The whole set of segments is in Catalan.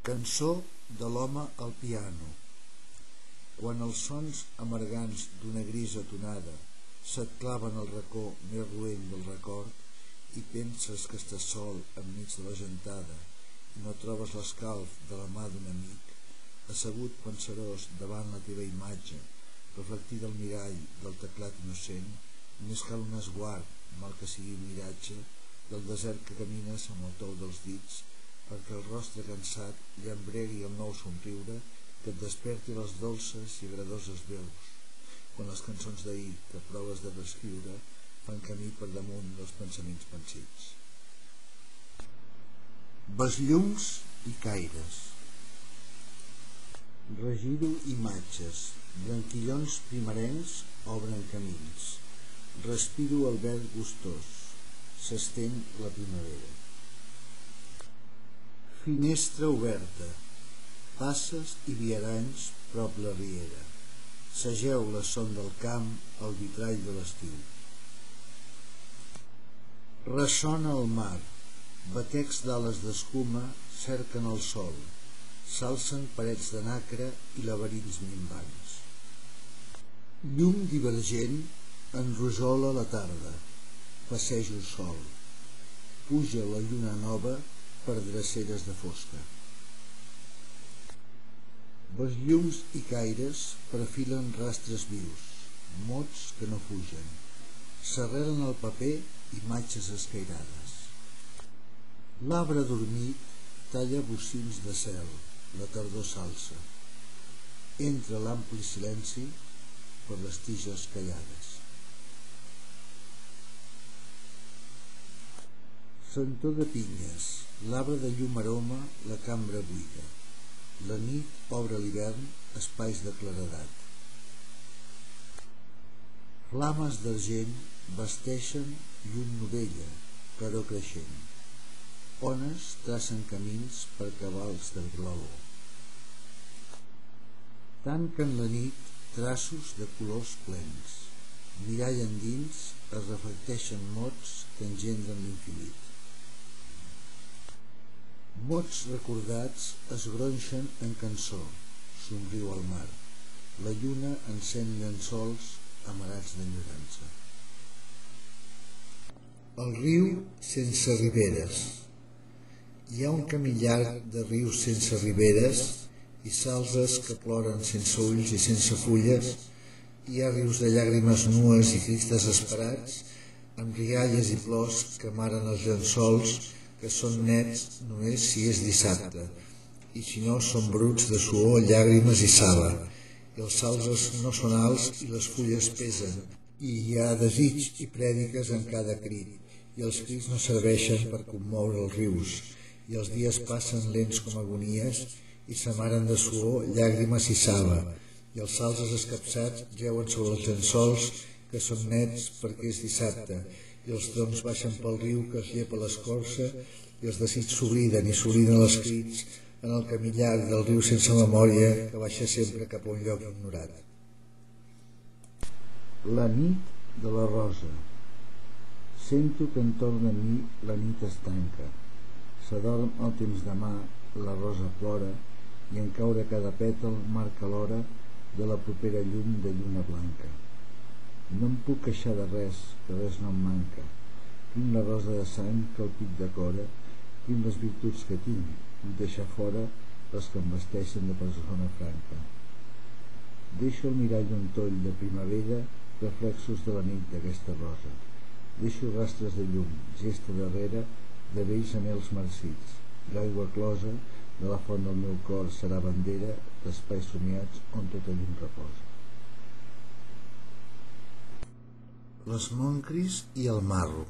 Cançó de l'home al piano. Quan els sons amargants d'una grisa tonada se't claven al racó més roent del record i penses que estàs sol enmig de la gentada i no trobes l'escalf de la mà d'un amic, assegut penserós davant la teva imatge reflectida al mirall del teclat innocent, només cal un esguard, mal que sigui miratge, del desert que camines amb el tou dels dits perquè el rostre cansat llambregui el nou somriure que et desperti les dolces i agradoses veus, quan les cançons d'ahir que proves de reescriure fan camí per damunt dels pensaments pansits. Besllums i caires. Regiro imatges, branquillons primerencs obren camins. Respiro el verd gustós, s'estén la primavera. Finestra oberta, passes i viaranys prop la riera. Segeu la son del camp al vitrall de l'estiu. Ressona el mar, batecs d'ales d'escuma cerquen el sol, s'alcen parets de nacre i laberints minvants. Llum divergent enrojola la tarda, passejo sol, puja la lluna nova per dreceres de fosca. Besllums i caires perfilen rastres vius, mots que no fugen, s'arrelen al paper imatges escairades. L'arbre dormit talla bocins de cel, la tardor s'alça, entra l'ampli silenci per les tiges callades. Sentor de pinyes, l'arbre de llum aroma la cambra buida. La nit obre l'hivern espais de claredat. Flames d'argent vesteixen llum novella, claror creixent. Ones tracen camins per cabals de glauor. Tanquen la nit traços de colors plens. Mirall endins es reflecteixen mots que engendren l'infinit. Mots recordats es gronxen en cançó, somriu al mar. La lluna encén llençols amarats d'enyorança. El riu sense riberes. Hi ha un camí llarg de rius sense riberes i salzes que ploren sense ulls i sense fulles. Hi ha rius de llàgrimes nues i cristes esperats, amb rialles i plors que maren els llençols que són nets només si és dissabte, i si no són bruts de suor, llàgrimes i saba, i els salzes no són alts i les fulles pesen, i hi ha desig i prèdiques en cada crit, i els crits no serveixen per commoure els rius, i els dies passen lents com agonies, i s'amaren de suor, llàgrimes i saba, i els salzes escapçats jeuen sobre els llençols que són nets perquè és dissabte, i els troncs baixen pel riu que es llepa l'escorça i els desigs s'obliden i s'obliden els crits en el camí llarg del riu sense memòria que baixa sempre cap a un lloc ignorat. La nit de la rosa. Sento que entorn a mi la nit es tanca. S'adorm el temps de mà, la rosa plora i en caure cada pètal marca l'hora de la propera llum de lluna blanca. No em puc queixar de res, que res no em manca. Tinc la rosa de sang que el pit decora, tinc les virtuts que tinc, vull deixar fora les que em vesteixen de persona franca. Deixo el mirall d'un toll de primavera, reflexos de la nit d'aquesta rosa. Deixo rastres de llum, gesta darrere de vells anhels marcits. L'aigua closa de la font del meu cor serà bandera d'espais somiats on tota llum reposa. Les Moncris i el marro.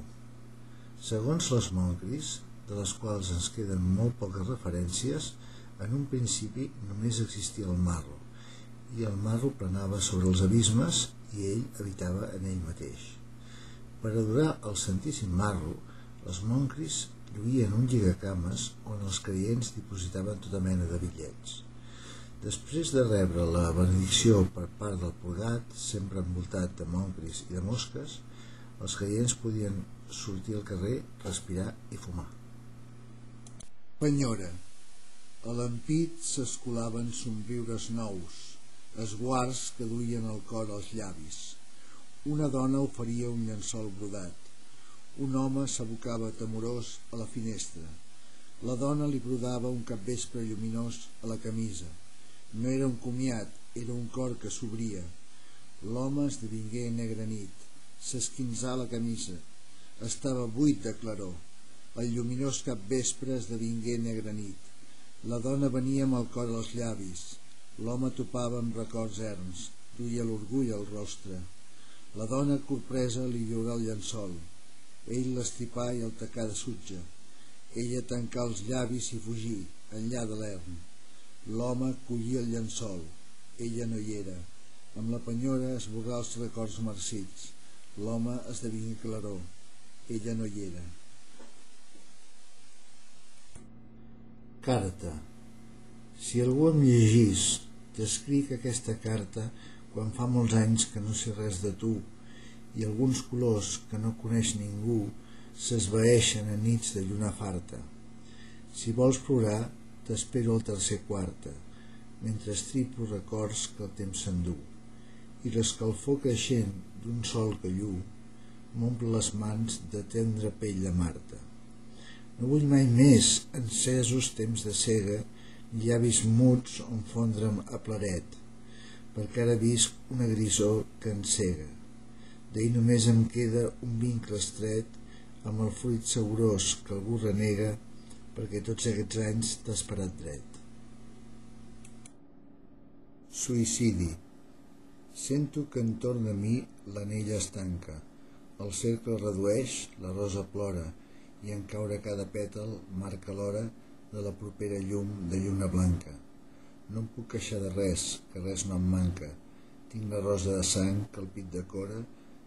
Segons les Moncris, de les quals ens queden molt poques referències, en un principi només existia el marro, i el marro planava sobre els abismes i ell habitava en ell mateix. Per adorar el Santíssim Marro, les Moncris lluïen un lligacames on els creients dipositaven tota mena de bitllets. Després de rebre la benedicció per part del purgat, sempre envoltat de moncris i de mosques, els creients podien sortir al carrer, respirar i fumar. Penyora. A l'ampit s'escolaven somriures nous, esguards que duien el cor als llavis. Una dona oferia un llençol brodat. Un home s'abocava temorós a la finestra. La dona li brodava un capvespre lluminós a la camisa. No era un comiat, era un cor que s'obria. L'home esdevingué negra nit. S'esquinçà la camisa. Estava buit de claror. El lluminós capvespre esdevingué negra nit. La dona venia amb el cor als llavis. L'home topava amb records erms. Duia l'orgull al rostre. La dona corpresa li lliurà el llençol. Ell l'estripà i el tacà de sutge. Ella tancà els llavis i fugí, enllà de l'erm. L'home collí el llençol. Ella no hi era. Amb la penyora esborrà els records marcits. L'home esdevingué claror. Ella no hi era. Carta. Si algú em llegís, t'escric aquesta carta quan fa molts anys que no sé res de tu i alguns colors que no coneix ningú s'esvaeixen a nits de lluna farta. Si vols plorar, t'espero al tercer quarta, mentre estripo records que el temps s'endú i l'escalfor creixent d'un sol que lluu m'omple les mans de tendre pell de Marta. No vull mai més encesos temps de cega ni llavis muts on fondre'm a plaret, perquè ara visc una grisor que encega. D'ahir només em queda un vincle estret amb el fruit saborós que algú renega perquè tots aquests anys t'ha esperat dret. Suïcidi. Sento que entorn de mi l'anella es tanca, el cercle redueix, la rosa plora, i en caure cada pètal marca l'hora de la propera llum de lluna blanca. No em puc queixar de res, que res no em manca. Tinc la rosa de sang que el pit decora,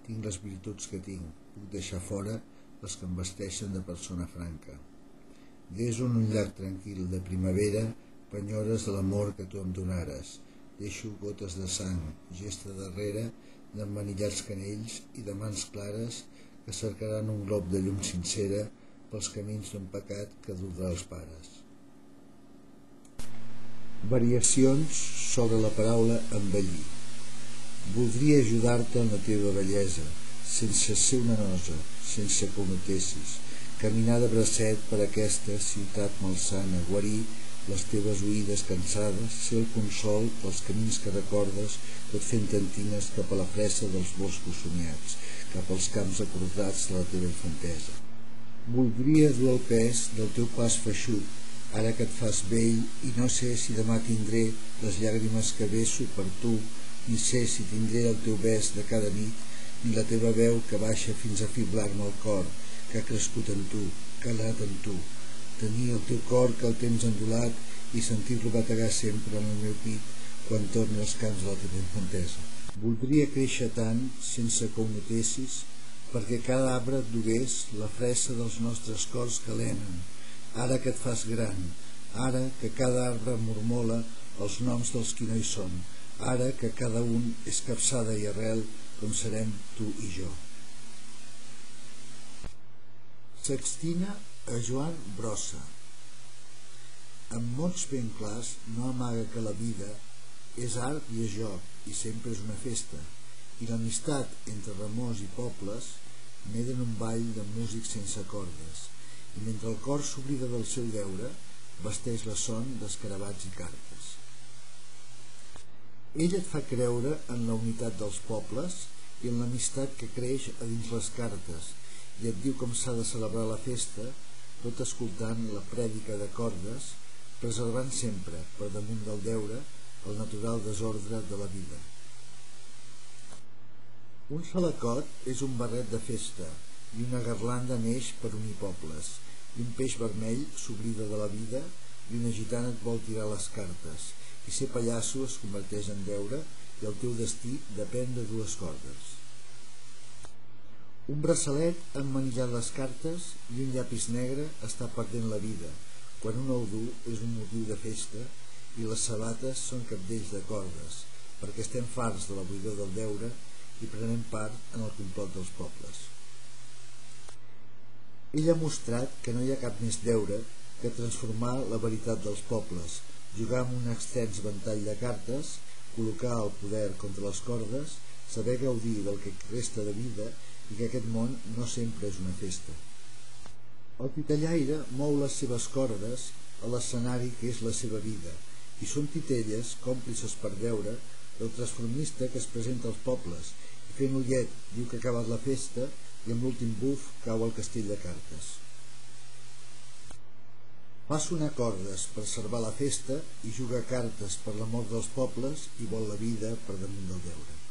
tinc les virtuts que tinc, puc deixar fora les que em vesteixen de persona franca. Deso en un llac tranquil de primavera penyores de l'amor que tu em donares. Deixo gotes de sang, gesta darrere d'emmanillats canells i de mans clares que cercaran un glob de llum sincera pels camins d'un pecat que durdrà els pares. Variacions sobre la paraula envellir. Voldria ajudar-te en la teva bellesa, sense ser una nosa, sense que ho notessis, caminar de bracet per aquesta ciutat malsana, guarir les teves oïdes cansades, ser el consol dels camins que recordes, tot fent tentines cap a la fressa dels boscos somiats, cap als camps acordats de la teva infantesa. Voldria dur el pes del teu pas feixut, ara que et fas vell, i no sé si demà tindré les llàgrimes que vesso per tu, ni sé si tindré el teu bes de cada nit, ni la teva veu que baixa fins a fiblar-me el cor, que ha crescut en tu, que ha anat en tu. Tenir el teu cor que el temps ha endolat i sentir-lo bategar sempre en el meu pit quan torni als camps de la teva infantesa. Voldria créixer tant sense que ho notessis, perquè cada arbre et dugués la fressa dels nostres cors que lenen, ara que et fas gran, ara que cada arbre mormola els noms dels qui no hi són, ara que cada un és capçada i arrel com serem tu i jo. Sextina a Joan Brossa. Amb mots ben clars no amaga que la vida és art i és joc i sempre és una festa, i l'amistat entre remors i pobles neda en un ball de músics sense cordes, i mentre el cor s'oblida del seu deure vesteix la son d'escarabats i cartes. Ell et fa creure en la unitat dels pobles i en l'amistat que creix a dins les cartes, i et diu com s'ha de celebrar la festa, tot escoltant la prèdica de cordes, preservant sempre, per damunt del deure, el natural desordre de la vida. Un salacot és un barret de festa i una garlanda neix per unir pobles, i un peix vermell s'oblida de la vida i una gitana et vol tirar les cartes, i ser pallasso es converteix en deure i el teu destí depèn de dues cordes. Un braçalet ha emmanillat les cartes i un llapis negre està perdent la vida, quan un ou dur és un motiu de festa i les sabates són cabdells de cordes, perquè estem farts de la buidor del deure i prenem part en el complot dels pobles. Ell ha mostrat que no hi ha cap més deure que transformar la veritat dels pobles, jugar amb un extens ventall de cartes, col·locar el poder contra les cordes, saber gaudir del que resta de vida i que aquest món no sempre és una festa. El titellaire mou les seves cordes a l'escenari que és la seva vida i són titelles còmplices per veure el transformista que es presenta als pobles i fent ullet diu que ha acabat la festa i amb l'últim buf cau el castell de cartes. Fa sonar cordes per salvar la festa i juga cartes per la mort dels pobles i vol la vida per damunt del deure.